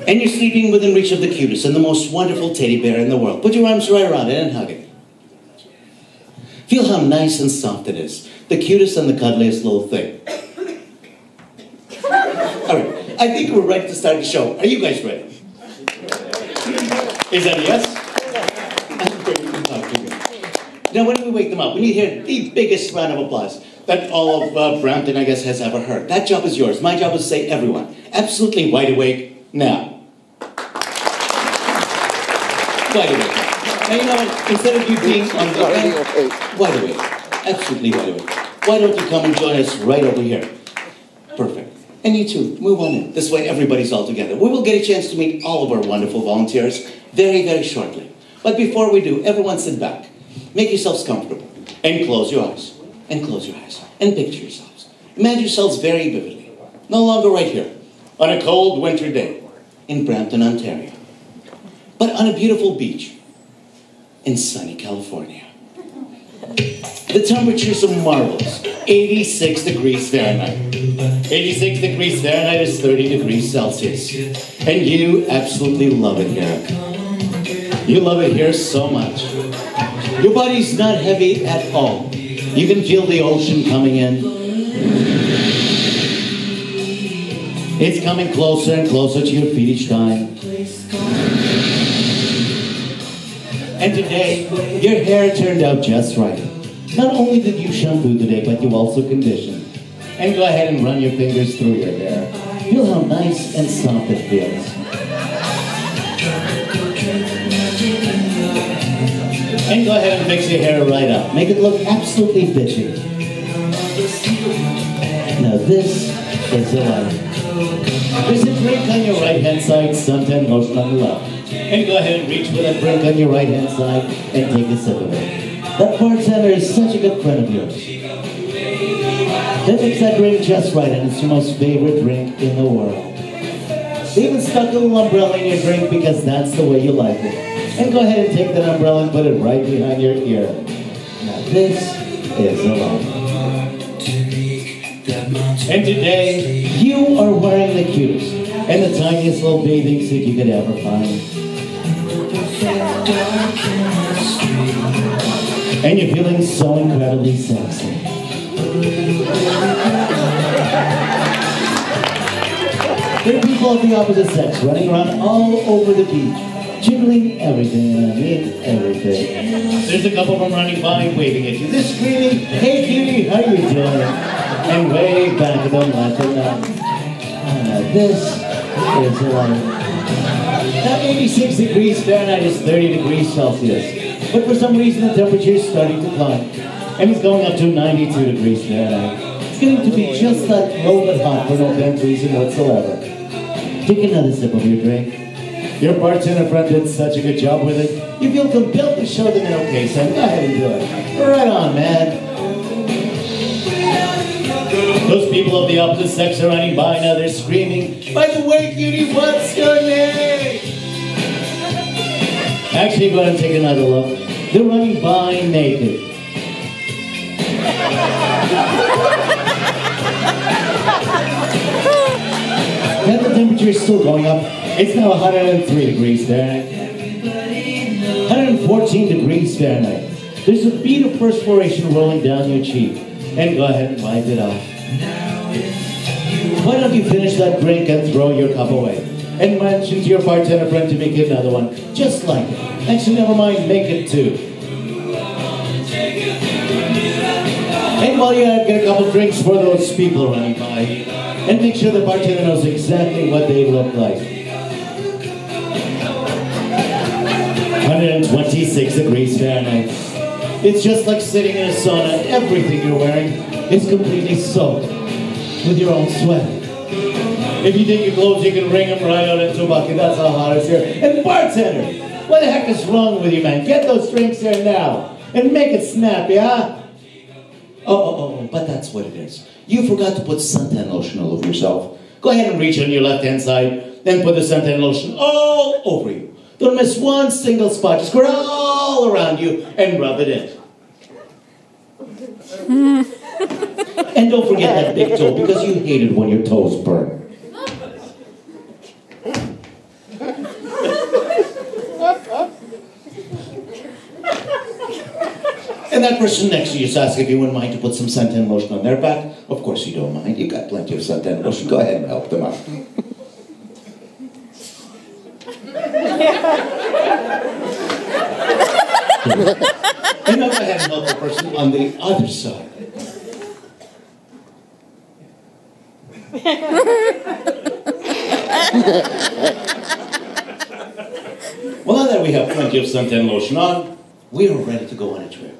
And you're sleeping within reach of the cutest and the most wonderful teddy bear in the world. Put your arms right around it and hug it. Feel how nice and soft it is. The cutest and the cuddliest little thing. All right, I think we're ready to start the show. Are you guys ready? Is that a yes? Now, when we wake them up, we need to hear the biggest round of applause that all of Brampton, I guess, has ever heard. That job is yours. My job is to say everyone. Absolutely wide awake now. Wide awake. Now, you know what? Instead of you being on the end, wide awake. Absolutely wide awake. Why don't you come and join us right over here? Perfect. And you too, move on in. This way everybody's all together. We will get a chance to meet all of our wonderful volunteers very, very shortly. But before we do, everyone sit back. Make yourselves comfortable. And close your eyes. And close your eyes. And picture yourselves. Imagine yourselves very vividly. No longer right here. On a cold winter day. In Brampton, Ontario. But on a beautiful beach. In sunny California. The temperatures are marvelous. 86 degrees Fahrenheit. 86 degrees Fahrenheit is 30 degrees Celsius. And you absolutely love it here. You love it here so much. Your body's not heavy at all. You can feel the ocean coming in. It's coming closer and closer to your feet each time. And today, your hair turned out just right. Not only did you shampoo today, but you also conditioned. And go ahead and run your fingers through your hair. Feel how nice and soft it feels. And go ahead and fix your hair right up. Make it look absolutely bitchy. Now this is the life. There's a drink on your right hand side, suntan lotion on the left. And go ahead and reach for that drink on your right hand side and take a sip of it. That bartender is such a good friend of yours. They mix that drink just right, and it's your most favorite drink in the world. They even stuck a little umbrella in your drink because that's the way you like it. And go ahead and take that umbrella and put it right behind your ear. Now this is a life. And today, you are wearing the cutest and the tiniest little bathing suit you could ever find. And you're feeling so incredibly sexy. There are people of the opposite sex running around all over the beach, jiggling everything, and I mean everything. There's a couple of them running by, waving at you. They're screaming, "Hey cutie, how you doing?" And way back at them, laughing now. This is life. Now 86 degrees Fahrenheit is 30 degrees Celsius. But for some reason the temperature is starting to climb. And it's going up to 92 degrees Fahrenheit. It's getting to be just that low but hot for no apparent reason whatsoever. Take another sip of your drink. Your bartender friend did such a good job with it. You feel compelled to show them an okay sign. Go ahead and do it. Right on, man. Those people of the opposite sex are running by now. They're screaming, "By the way, cutie, what's your name?" Actually, go ahead and take another look. They're running by naked. Now the temperature is still going up. It's now 103 degrees Fahrenheit. 114 degrees Fahrenheit. There's a bead of perspiration rolling down your cheek. And go ahead and wipe it off. Why don't you finish that drink and throw your cup away? And mention to your bartender friend to make it another one, just like it. Actually, never mind, make it two. And while you're at it, get a couple drinks for those people running by. And make sure the bartender knows exactly what they look like. 126 degrees Fahrenheit. It's just like sitting in a sauna. Everything you're wearing is completely soaked with your own sweat. If you take your clothes, you can wring them right out into a bucket. That's how hot it's here. And bartender, what the heck is wrong with you, man? Get those drinks here now and make it snappy, huh? Oh, but that's what it is. You forgot to put suntan lotion all over yourself. Go ahead and reach on your left-hand side, then put the suntan lotion all over you. Don't miss one single spot. Just go all around you and rub it in. And don't forget that big toe, because you hate it when your toes burn. And that person next to you is asking if you wouldn't mind to put some suntan lotion on their back. Of course you don't mind. You've got plenty of suntan lotion. Go ahead and help them out. And now go ahead and help the person on the other side. Well, now that we have plenty of suntan lotion on, we are ready to go on a trip.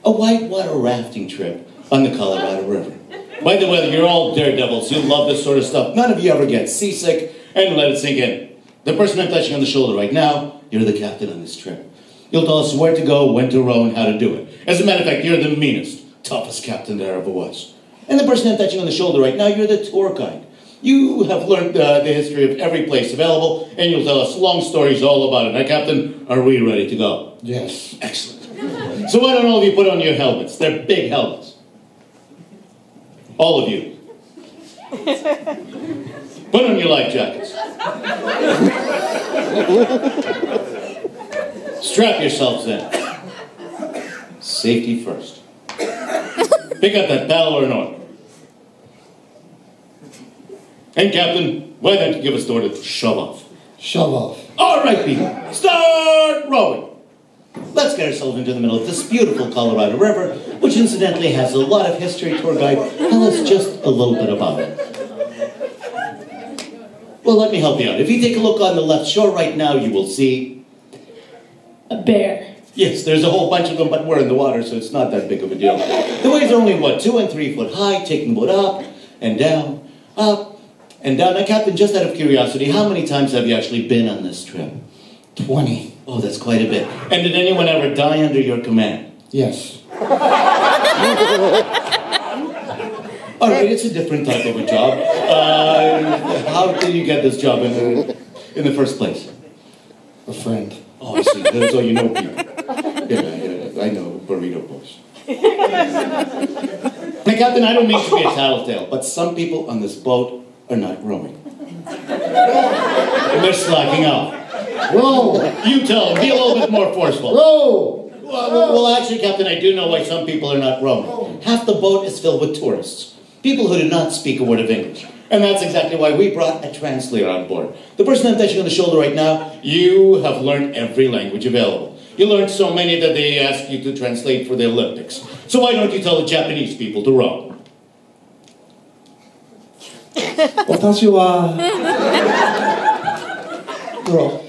A whitewater rafting trip on the Colorado River. By the way, you're all daredevils. You love this sort of stuff. None of you ever get seasick, and let it sink in. The person I'm touching on the shoulder right now, you're the captain on this trip. You'll tell us where to go, when to row, and how to do it. As a matter of fact, you're the meanest, toughest captain there ever was. And the person I'm touching on the shoulder right now, you're the tour guide. You have learned the history of every place available, and you'll tell us long stories all about it. Now, Captain, are we ready to go? Yes. Excellent. So why don't all of you put on your helmets? They're big helmets. All of you. Put on your life jackets. Strap yourselves in. Safety first. Pick up that paddle or an oar. And Captain, why don't you give us the order to shove off? Shove off. All right, people, start rowing. Let's get ourselves into the middle of this beautiful Colorado River, which incidentally has a lot of history. Tour guide, tell us just a little bit about it. Well, let me help you out. If you take a look on the left shore right now, you will see a bear. Yes, there's a whole bunch of them, but we're in the water, so it's not that big of a deal. The waves are only, 2 and 3 foot high, taking the boat up and down, up and down. Now, Captain, just out of curiosity, how many times have you actually been on this trip? 20. Oh, that's quite a bit. And did anyone ever die under your command? Yes. All right, it's a different type of a job. How did you get this job in the first place? A friend. Oh, I see. That's all you know, people. Yeah, I know, burrito boys. Now, Captain, I don't mean to be a tattletale, but some people on this boat are not rowing. They're slacking off. Row! You tell them. Be a little bit more forceful. Row! Well, actually, Captain, I do know why some people are not rowing. Half the boat is filled with tourists. People who do not speak a word of English. And that's exactly why we brought a translator on board. The person I'm touching on the shoulder right now, you have learned every language available. You learned so many that they ask you to translate for the Olympics. So why don't you tell the Japanese people to row? Watashi wa... Row.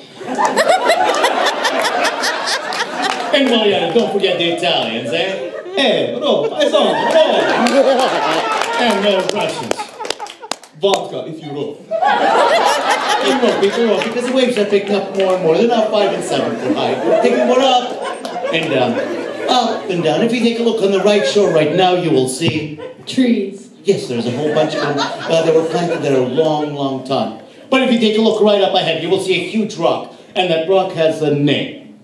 And while you're at it, don't forget the Italians, eh? Hey, row, paisano, row. And the Russians. Vodka, if you row. And row, people row, because the waves are picking up more and more. They're now 5 and 7 foot high. They're taking more up and down. Up and down. If you take a look on the right shore right now, you will see... trees. Yes, there's a whole bunch of them. They were planted there a long, long time. But if you take a look right up ahead, you will see a huge rock. And that rock has a name.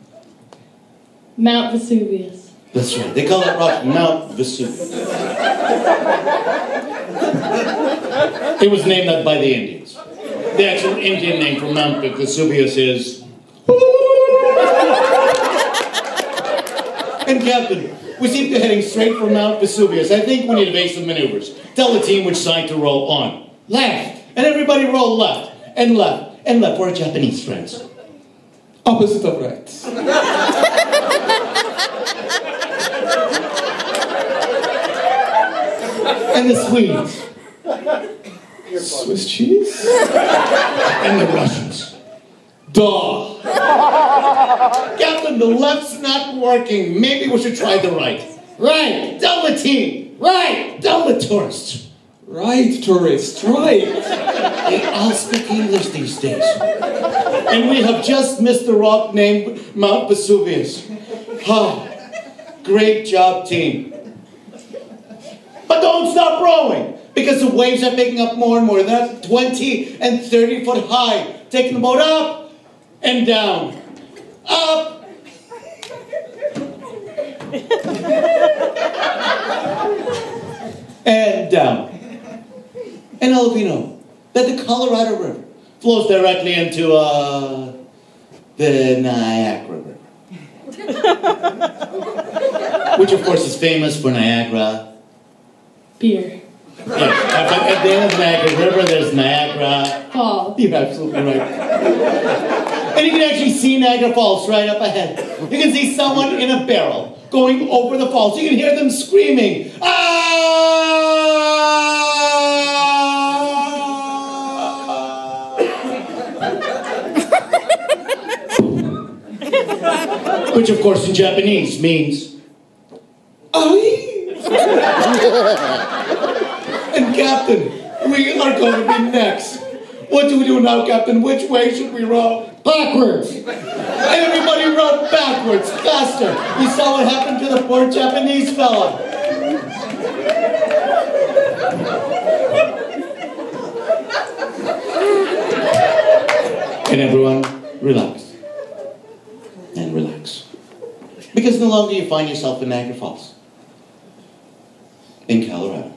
Mount Vesuvius. That's right. They call that rock Mount Vesuvius. It was named that by the Indians. The actual Indian name for Mount Vesuvius is... And Captain, we seem to be heading straight for Mount Vesuvius. I think we need evasive maneuvers. Tell the team which side to row on. Left. And everybody row left. And left. And left. We're Japanese friends. Opposite of right. And the Swedes. Swiss cheese? And the Russians. Duh. Captain, the left's not working. Maybe we should try the right. Right. Tell the team. Right. Tell the tourists. Right, tourist, right. They all speak English these days. And we have just missed the rock named Mount Vesuvius. Oh, great job, team. But don't stop rowing, because the waves are picking up more and more. They're 20 and 30 foot high, taking the boat up and down. Up. And down. And all of you know that the Colorado River, flows directly into the Niagara River. Which of course is famous for Niagara. Beer. Yes, at the end of the Niagara River, there's Niagara. Falls. You're absolutely right. And you can actually see Niagara Falls right up ahead. You can see someone in a barrel going over the falls. You can hear them screaming, ah! Which of course in Japanese means, "Ai!" And Captain, we are going to be next. What do we do now, Captain? Which way should we row? Backwards. Everybody rowed backwards, faster. You saw what happened to the poor Japanese fella. And everyone, relax. And relax. Because no longer you find yourself in Niagara Falls. In Colorado.